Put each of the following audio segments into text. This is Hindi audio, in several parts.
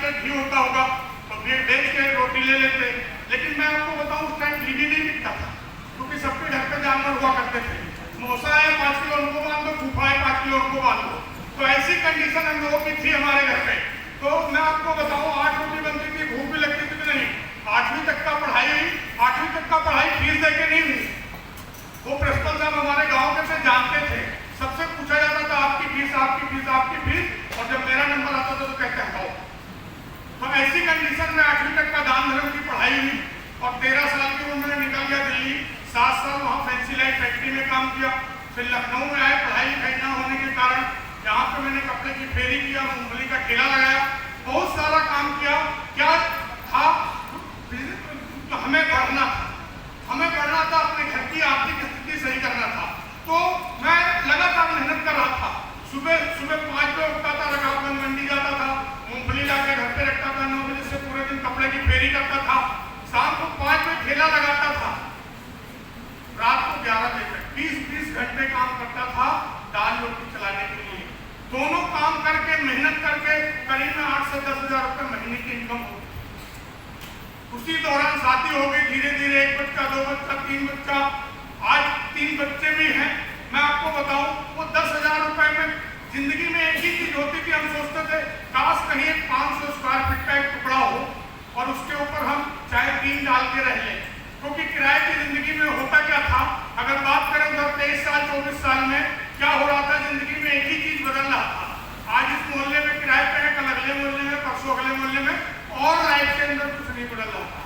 पे घी होता होगा तो घी बेच के रोटी ले लेते। लेकिन मैं आपको बताऊं उस टाइम घी भी नहीं बिकता था, क्योंकि सबके घर पे जानवर हुआ करते थे। मौसा है 5 किलो उनको बांध दो, फूफा है 5 किलो उनको बांध दो। तो ऐसी कंडीशन हम लोगों की थी हमारे घर पे। तो मैं आपको बताऊं 8 रोटी बनती थी, भूख भी लगती थी कि नहीं। 8वीं तक का पढ़ाई फीस देके नहीं हुई। वो प्रिंसिपल साहब हमारे गांव के से जानते थे, सबसे पूछा जाता था आपकी फीस आपकी फीस आपकी फीस, और जब मेरा नंबर आता था तो कहते हटाओ। तो ऐसी कंडीशन में 8वीं तक का दान धर्म की पढ़ाई हुई और 13 साल की उम्र में निकल गया दिल्ली। 7 साल वहाँ फैंसी लाइट फैक्ट्री में काम किया। फिर लखनऊ में आए, पढ़ाई लिखाई न होने के कारण यहाँ पे मैंने कपड़े की फेरी किया, मूंगफली का ठेला लगाया, बहुत सारा काम किया। क्या था, हमें बढ़ना था, अपने घर की आर्थिक स्थिति सही करना था। तो मैं लगातार मेहनत कर रहा था। सुबह 5 बजे उठता था, रकाबगंज मंडी जाता था, मूंगफली लाके घर पे रखता था, 9 बजे से पूरे दिन कपड़े की फेरी करता था, शाम को 5 बजे ठेला लगाता था, रात को 11 बजे तक 20 घंटे काम करता था दाल रोटी चलाने के लिए। दोनों काम करके मेहनत करके करीब 8 से 10 हजार रुपये महीने की इनकम होगी। उसी दौरान शादी हो गई, धीरे धीरे 1 बच्चा 2 बच्चा 3 बच्चा, आज 3 बच्चे भी हैं। मैं आपको बताऊं वो 10,000 रुपए में जिंदगी में एक ही चीज होती थी, हम सोचते थे काश कहीं एक 500 स्क्वायर फीट का एक टुकड़ा हो और उसके ऊपर हम चाहे टीन डाल के रह लें। क्योंकि किराए की जिंदगी में होता क्या था, अगर बात करें उधर 23 साल 24 साल में क्या हो रहा था, जिंदगी में एक ही चीज बदल रहा था। आज इस मोहल्ले में किराए पे है, कल अगले मोहल्ले में, परसों अगले मोहल्ले में, और लाइफ के अंदर कुछ नहीं बदल रहा था।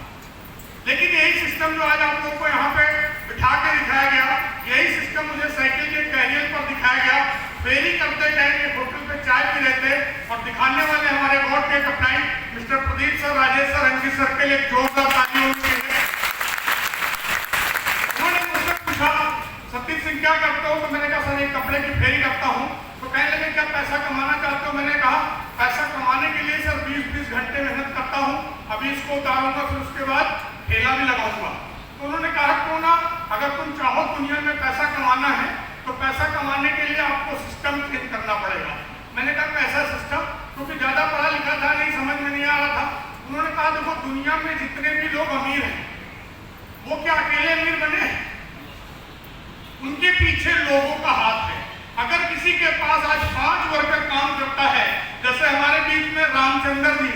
लेकिन यही सिस्टम जो आज आप लोग को यहाँ पे बिठा के दिखाया गया, यही सिस्टम मुझे साइकिल के कैरियर पर दिखाया गया। फेरी करते टाइम एक होटल पे चाय पी रहे थे और दिखाने वाले हमारे बोर्ड के कप्तान mister Pradeep sir, Rajesh sir, Ranjit sir के लिए जोरदार तालियां होनी चाहिए। उन्होंने मुझसे पूछा सतीश सिंह क्या करते हो, तो मैंने कहा सर एक कपड़े की फेरी करता हूँ। तो कहने लगे क्या पैसा कमाना चाहते हो, मैंने कहा पैसा कमाने के लिए सर 20 घंटे मेहनत करता हूँ, अभी इसको उतारूंगा फिर उसके बाद ठेला भी लगाऊंगा। तो उन्होंने कहा क्यों ना, अगर तुम चाहो दुनिया में पैसा कमाना है तो पैसा कमाने के लिए आपको सिस्टम चेंज करना पड़ेगा। मैंने कहा कैसा सिस्टम, क्योंकि ज्यादा पढ़ा लिखा था नहीं, समझ में नहीं आ रहा था। उन्होंने कहा देखो दुनिया में जितने भी लोग अमीर हैं वो क्या अकेले अमीर बने, उनके पीछे लोगों का हाथ है। अगर किसी के पास आज 5 वर्कर काम करता है, जैसे हमारे बीच में रामचंद्र जी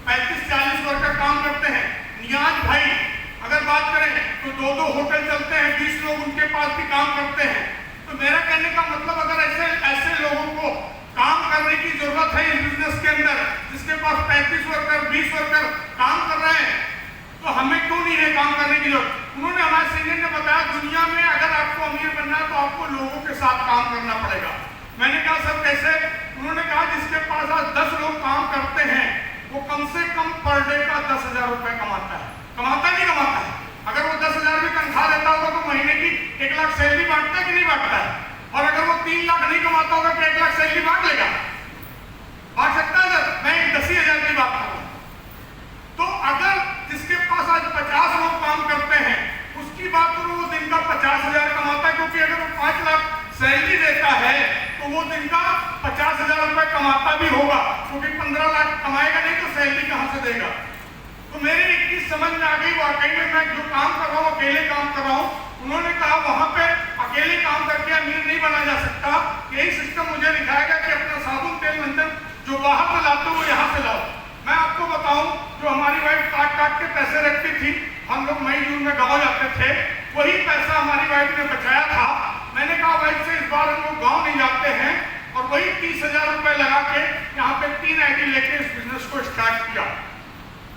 35-40 वर्कर काम करते हैं, नियाज भाई अगर बात करें तो 2-2 होटल चलते हैं, 20 लोग उनके पास भी काम करते हैं। तो मेरा कहने का मतलब अगर ऐसे लोगों को काम करने की जरूरत है इस बिजनेस के अंदर, जिसके पास 35 वर्कर 20 वर्कर काम कर रहे हैं, तो हमें क्यों नहीं है काम करने की जरूरत। उन्होंने हमारे सीनियर ने बताया दुनिया में अगर आपको अमीर बनना है तो आपको लोगों के साथ काम करना पड़ेगा। मैंने कहा सर कैसे, उन्होंने कहा जिसके पास आज 10 लोग काम करते हैं वो कम से कम पर डे का 10,000 रुपए कमाता है। कमाता नहीं कमाता है, अगर वो 10,000 भी तनख्वाह देता होगा तो महीने की 1 लाख सैलरी बांटता है कि नहीं बांटता है, और अगर वो 3 लाख नहीं कमाता होगा तो 1 लाख सैलरी बांट लेगा, बांट सकता है सर। मैं 10,000 की बात कर रहा हूं। तो अगर जिसके पास आज 50 लोग काम करते हैं उसकी बात करूं, वो दिन का 50,000 कमाता है, क्योंकि अगर वो 5 लाख सैलरी देता है तो वो दिन का 50,000 रुपए कमाता भी होगा, क्योंकि 15 लाख कमाएगा नहीं तो सैलरी कहां से देगा। तो मेरी एक चीज समझ में आ गई, वाकई में मैं जो काम कर रहा हूँ अकेले काम कर रहा हूँ। उन्होंने कहा वहां पे अकेले काम करके अमीर नहीं बना जा सकता, यही सिस्टम मुझे दिखाया गया कि अपना साबुन तेल मंजन जो बाहर से लाते हो वो यहाँ से लाओ। मैं आपको बताऊं जो हमारी वाइफ काट काट के पैसे रखती थी, हम लोग मई जून में गाँव जाते थे, वही पैसा हमारी वाइफ ने बचाया था। मैंने कहा वाइफ से इस बार हम लोग गाँव नहीं जाते हैं, और वही 30,000 रुपए लगा के यहाँ पे 3 आईडी लेके इस बिजनेस को स्टार्ट किया।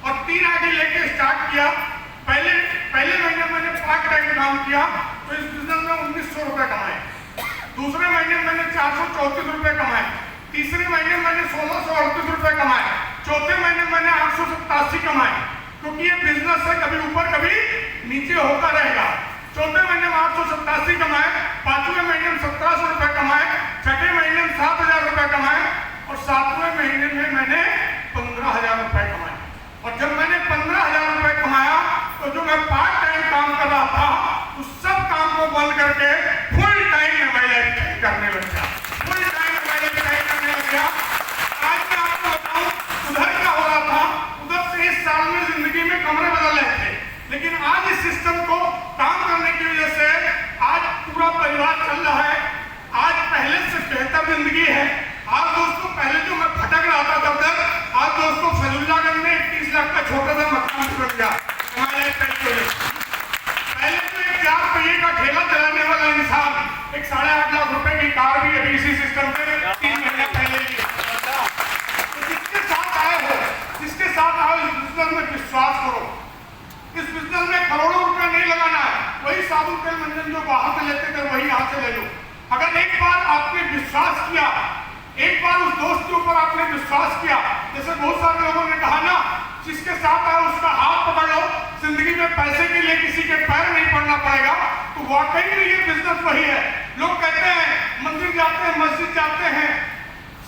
और 3 आईडी लेके स्टार्ट किया। पहले महीने मैंने पार्ट टाइम काम किया तो इस बिजनेस में 1900 रुपए कमाए, दूसरे महीने मैंने 434 रुपए कमाए, तीसरे महीने मैंने 1638 रुपए कमाए, चौथे महीने मैंने 887 कमाए, क्योंकि ये बिजनेस है कभी ऊपर कभी नीचे होता रहेगा। चौथे महीने में 887 कमाए, पांचवें महीने में 1700 रुपए कमाए, छठे महीने में 7,000 रुपए कमाए, और 7वें महीने में मैंने 15,000 रुपए कमाए। और जब मैंने 15,000 रुपए कमाया तो जो मैं पार्ट टाइम काम कर रहा था उस सब काम को बंद करके फुल टाइम में मैं लाइफ करने लग गया, फुल टाइम में मैं लाइफ करने लग गया। आज मैं आपको बताऊं उधर क्या हो रहा था, ऊपर आपने विश्वास किया, जैसे बहुत सारे लोगों ने कहा ना, जिसके साथ आए उसका हाथ पकड़ लो, जिंदगी में पैसे के लिए किसी के पैर नहीं पड़ना पड़ेगा। तो वाकई में ये बिजनेस वही है। लोग कहते हैं मंदिर जाते हैं, मस्जिद जाते हैं,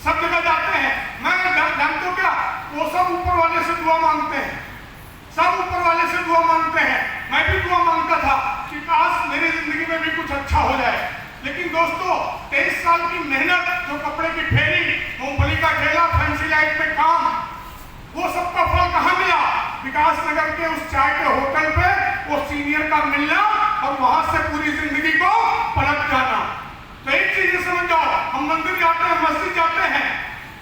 सब जगह जाते हैं, मैं जानते हो क्या, वो सब ऊपर वाले से दुआ मांगते हैं, सब ऊपर वाले से दुआ मांगते हैं। मैं भी दुआ मांगता था कि काश मेरी जिंदगी में भी कुछ अच्छा हो जाए। लेकिन दोस्तों 23 साल की मेहनत, जो कपड़े की फेरी, मूंगफली का ठेला, फैंसी लाइट में काम, वो सबका फल कहाँ मिला? विकास नगर के उस चाय के होटल पे वो सीनियर का मिलना और वहां से पूरी जिंदगी को पलट जाना। तो एक चीज समझ जाओ, हम मंदिर जाते हैं, मस्जिद जाते हैं,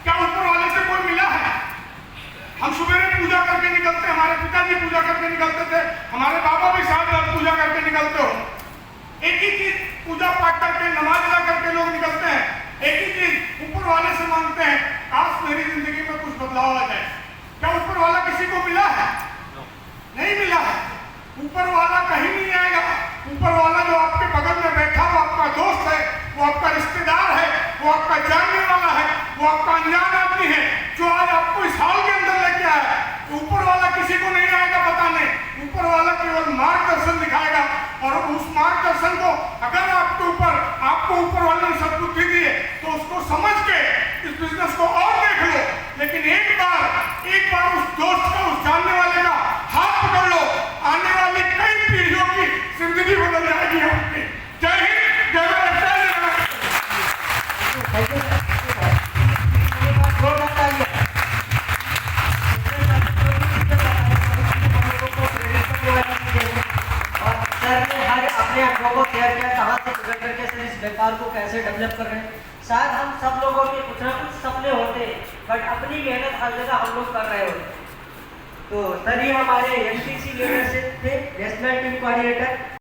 क्या ऊपर वाले से कोई मिला है? हम सुबह पूजा करके निकलते, हमारे पिताजी पूजा करके निकलते थे, हमारे बाबा भी शायद पूजा करके निकलते हो। एक ही चीज पूजा पाठ करके, नमाज अदा करके लोग निकलते हैं, एक ही चीज ऊपर वाले से मांगते हैं, काश मेरी जिंदगी में कुछ बदलाव आ जाए। क्या ऊपर वाला किसी को मिला है? नहीं मिला है। ऊपर वाला कहीं नहीं आएगा। ऊपर वाला जो आपके बगल में बैठा, वो आपका दोस्त है, वो आपका रिश्तेदार है, वो आपका जानने वाला है, वो आपका अनजान आदमी है, जो आज आपको इस हाल के अंदर लेके आया। ऊपर वाला किसी को नहीं आएगा बताने, ऊपर वाला केवल मार्गदर्शन दिखाएगा। और उस मार्गदर्शन को अगर आपको ऊपर वाले ने सद्बुद्धि दी है तो उसको समझ के इस बिजनेस को और देख लो। लेकिन एक बार उस दोस्त का, उस जानने वाले का हाथ पकड़ लो, आने वाली कई पीढ़ियों की जिंदगी बदल जाएगी आपकी। जय हिंद, जय भारत, जय जगन्नाथ। अपने अनुभव को शेयर किया, कहाँ से शुरू करके सर इस व्यापार को कैसे डेवलप कर रहे हैं। शायद हम सब लोगों के कुछ ना कुछ सपने होते हैं, बट अपनी मेहनत हर जगह हम लोग कर रहे होते हैं। तो सर ये हमारे एमटीसी लीडरशिप थे, नेशनल टीम कोऑर्डिनेटर।